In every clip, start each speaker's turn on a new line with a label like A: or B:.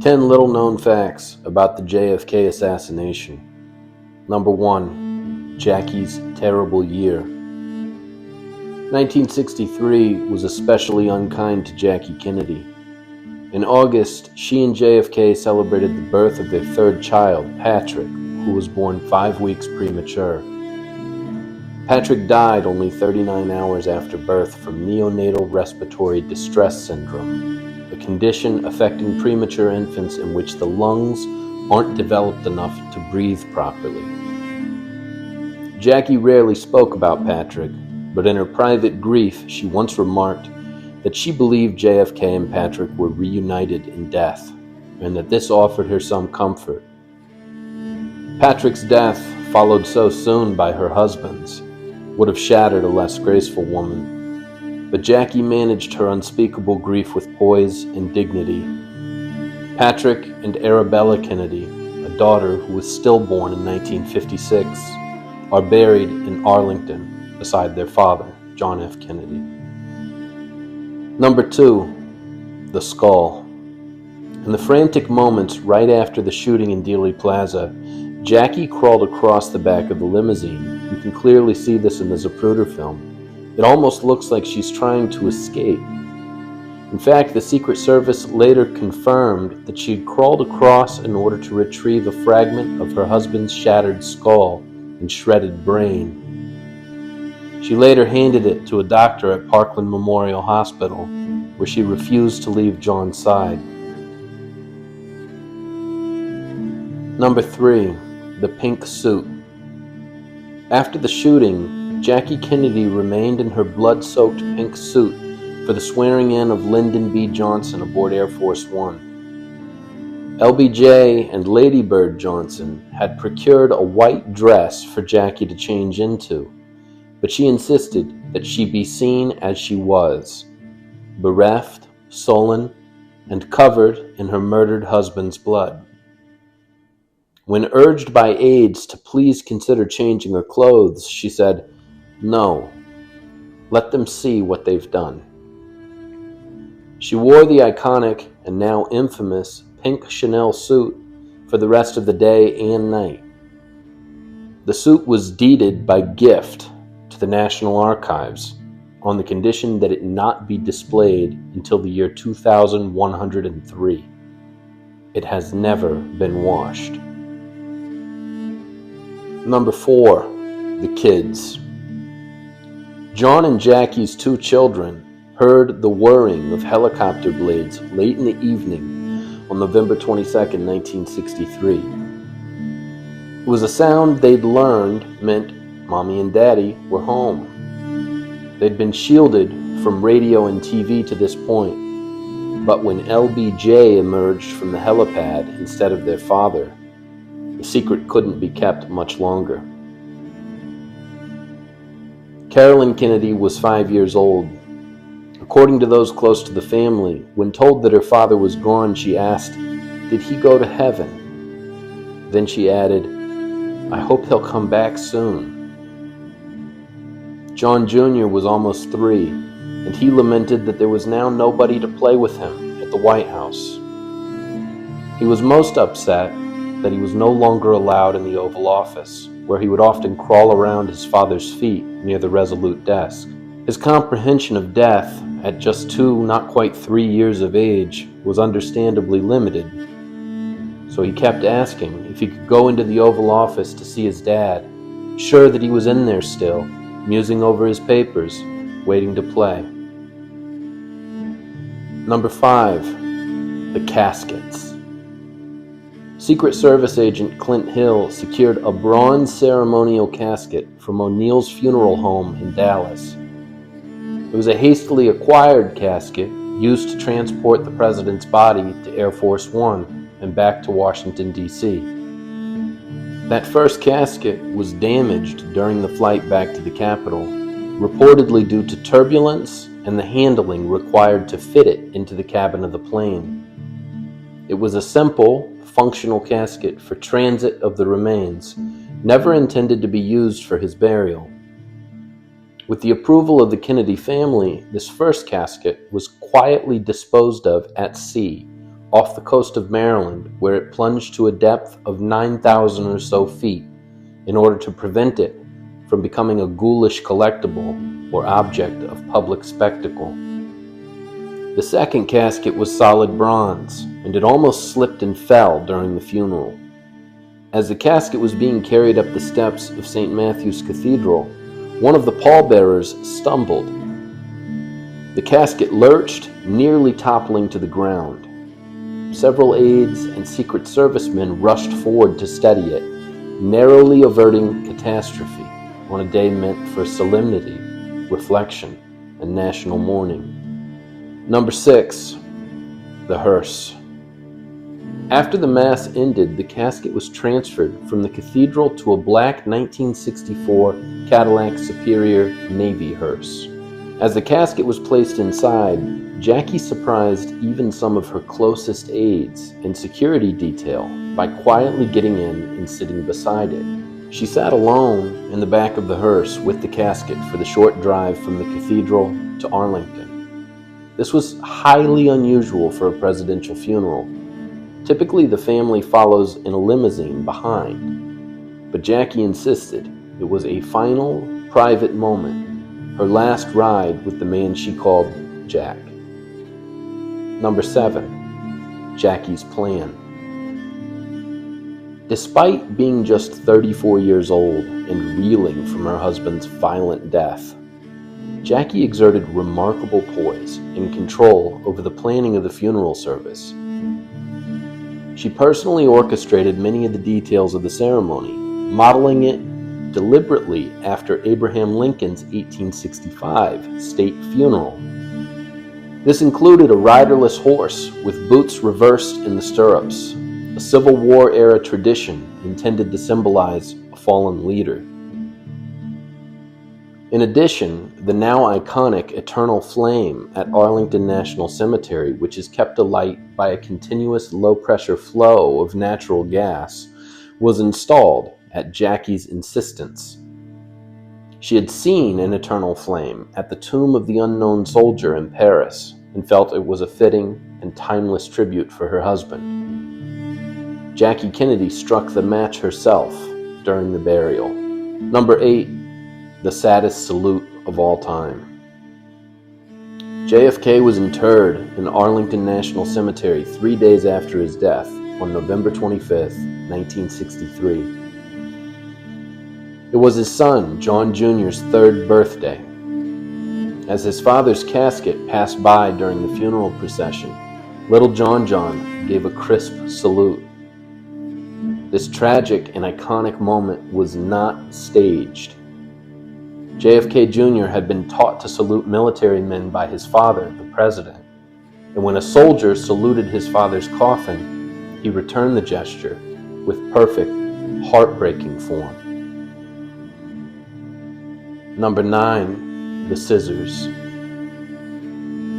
A: 10 little-known facts about the JFK assassination. Number 1. Jackie's terrible year. 1963 was especially unkind to Jackie Kennedy. In August, she and JFK celebrated the birth of their third child, Patrick, who was born 5 weeks premature. Patrick died only 39 hours after birth from neonatal respiratory distress syndrome, a condition affecting premature infants in which the lungs aren't developed enough to breathe properly. Jackie rarely spoke about Patrick, but in her private grief, she once remarked that she believed JFK and Patrick were reunited in death, and that this offered her some comfort. Patrick's death, followed so soon by her husband's, would have shattered a less graceful woman, but Jackie managed her unspeakable grief with poise and dignity. Patrick and Arabella Kennedy, a daughter who was stillborn in 1956, are buried in Arlington beside their father, John F. Kennedy. Number 2. The skull. In the frantic moments right after the shooting in Dealey Plaza, Jackie crawled across the back of the limousine. You can clearly see this in the Zapruder film. It almost looks like she's trying to escape. In fact, the Secret Service later confirmed that she had crawled across in order to retrieve a fragment of her husband's shattered skull and shredded brain. She later handed it to a doctor at Parkland Memorial Hospital, where she refused to leave John's side. Number 3. The pink suit. After the shooting, Jackie Kennedy remained in her blood-soaked pink suit for the swearing-in of Lyndon B. Johnson aboard Air Force One. LBJ and Lady Bird Johnson had procured a white dress for Jackie to change into, but she insisted that she be seen as she was, bereft, sullen, and covered in her murdered husband's blood. When urged by aides to please consider changing her clothes, she said, "No, let them see what they've done." She wore the iconic and now infamous pink Chanel suit for the rest of the day and night. The suit was deeded by gift to the National Archives on the condition that it not be displayed until the year 2103. It has never been washed. Number 4. The kids. John and Jackie's 2 children heard the whirring of helicopter blades late in the evening on November 22, 1963. It was a sound they'd learned meant Mommy and Daddy were home. They'd been shielded from radio and TV to this point, but when LBJ emerged from the helipad instead of their father, the secret couldn't be kept much longer. Carolyn Kennedy was 5 years old. According to those close to the family, when told that her father was gone, she asked, "Did he go to heaven?" Then she added, "I hope he'll come back soon." John Jr. was almost 3, and he lamented that there was now nobody to play with him at the White House. He was most upset that he was no longer allowed in the Oval Office, where he would often crawl around his father's feet near the Resolute desk. His comprehension of death, at just 2, not quite 3 years of age, was understandably limited. So he kept asking if he could go into the Oval Office to see his dad, sure that he was in there still, musing over his papers, waiting to play. Number 5. The caskets. Secret Service agent Clint Hill secured a bronze ceremonial casket from O'Neill's funeral home in Dallas. It was a hastily acquired casket used to transport the president's body to Air Force One and back to Washington, D.C. That first casket was damaged during the flight back to the Capitol, reportedly due to turbulence and the handling required to fit it into the cabin of the plane. It was a simple, functional casket for transit of the remains, never intended to be used for his burial. With the approval of the Kennedy family, this first casket was quietly disposed of at sea off the coast of Maryland, where it plunged to a depth of 9,000 or so feet in order to prevent it from becoming a ghoulish collectible or object of public spectacle. The second casket was solid bronze, and it almost slipped and fell during the funeral. As the casket was being carried up the steps of St. Matthew's Cathedral, one of the pallbearers stumbled. The casket lurched, nearly toppling to the ground. Several aides and Secret Servicemen rushed forward to steady it, narrowly averting catastrophe on a day meant for solemnity, reflection, and national mourning. Number 6. The hearse. After the Mass ended, the casket was transferred from the cathedral to a black 1964 Cadillac Superior Navy hearse. As the casket was placed inside, Jackie surprised even some of her closest aides and security detail by quietly getting in and sitting beside it. She sat alone in the back of the hearse with the casket for the short drive from the cathedral to Arlington. This was highly unusual for a presidential funeral. Typically, the family follows in a limousine behind, but Jackie insisted it was a final, private moment, her last ride with the man she called Jack. Number 7. Jackie's plan. Despite being just 34 years old and reeling from her husband's violent death, Jackie exerted remarkable poise and control over the planning of the funeral service. She personally orchestrated many of the details of the ceremony, modeling it deliberately after Abraham Lincoln's 1865 state funeral. This included a riderless horse with boots reversed in the stirrups, a Civil War-era tradition intended to symbolize a fallen leader. In addition, the now iconic Eternal Flame at Arlington National Cemetery, which is kept alight by a continuous low-pressure flow of natural gas, was installed at Jackie's insistence. She had seen an eternal flame at the tomb of the unknown soldier in Paris and felt it was a fitting and timeless tribute for her husband. Jackie Kennedy struck the match herself during the burial. Number 8. The saddest salute of all time. JFK was interred in Arlington National Cemetery 3 days after his death on November 25, 1963. It was his son, John Jr.'s 3rd birthday. As his father's casket passed by during the funeral procession, little John gave a crisp salute. This tragic and iconic moment was not staged. JFK Jr. had been taught to salute military men by his father, the president, and when a soldier saluted his father's coffin, he returned the gesture with perfect, heartbreaking form. Number 9. The scissors.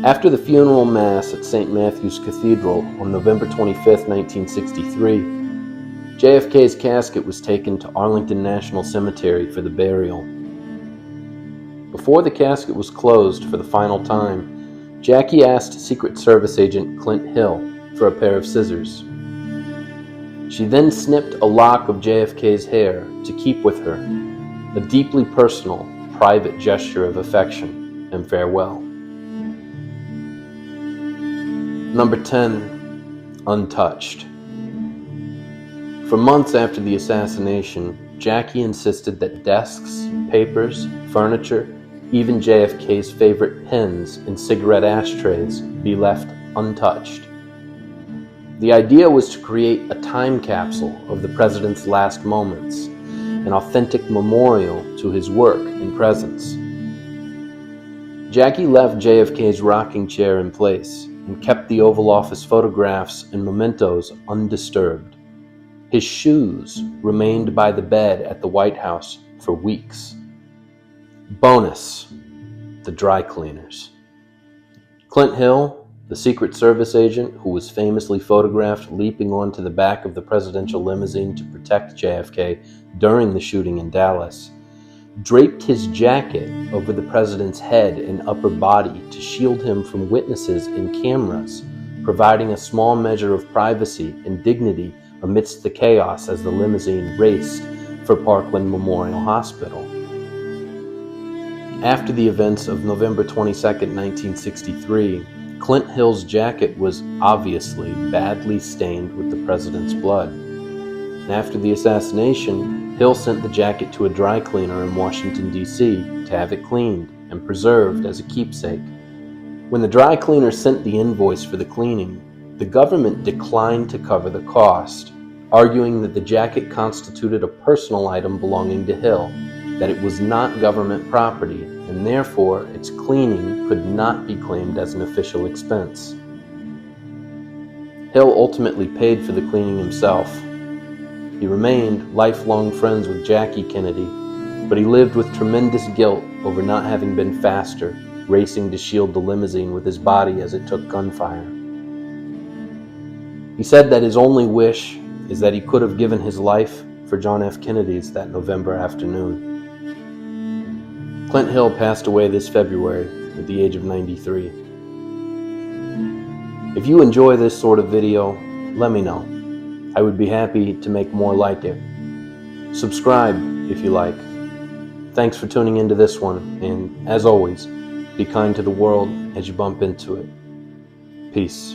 A: After the funeral mass at St. Matthew's Cathedral on November 25, 1963, JFK's casket was taken to Arlington National Cemetery for the burial. Before the casket was closed for the final time, Jackie asked Secret Service agent Clint Hill for a pair of scissors. She then snipped a lock of JFK's hair to keep with her, a deeply personal, private gesture of affection and farewell. Number 10. Untouched. For months after the assassination, Jackie insisted that desks, papers, furniture, even JFK's favorite pens and cigarette ashtrays be left untouched. The idea was to create a time capsule of the president's last moments, an authentic memorial to his work and presence. Jackie left JFK's rocking chair in place and kept the Oval Office photographs and mementos undisturbed. His shoes remained by the bed at the White House for weeks. Bonus: the dry cleaners. Clint Hill, the Secret Service agent who was famously photographed leaping onto the back of the presidential limousine to protect JFK during the shooting in Dallas, draped his jacket over the president's head and upper body to shield him from witnesses and cameras providing a small measure of privacy and dignity amidst the chaos as the limousine raced for Parkland Memorial Hospital. After the events of November 22, 1963, Clint Hill's jacket was obviously badly stained with the president's blood. After the assassination, Hill sent the jacket to a dry cleaner in Washington, D.C. to have it cleaned and preserved as a keepsake. When the dry cleaner sent the invoice for the cleaning, the government declined to cover the cost, arguing that the jacket constituted a personal item belonging to Hill, that it was not government property, and therefore its cleaning could not be claimed as an official expense. Hill ultimately paid for the cleaning himself. He remained lifelong friends with Jackie Kennedy, but he lived with tremendous guilt over not having been faster, racing to shield the limousine with his body as it took gunfire. He said that his only wish is that he could have given his life for John F. Kennedy's that November afternoon. Clint Hill passed away this February at the age of 93. If you enjoy this sort of video, let me know. I would be happy to make more like it. Subscribe if you like. Thanks for tuning into this one, and as always, be kind to the world as you bump into it. Peace.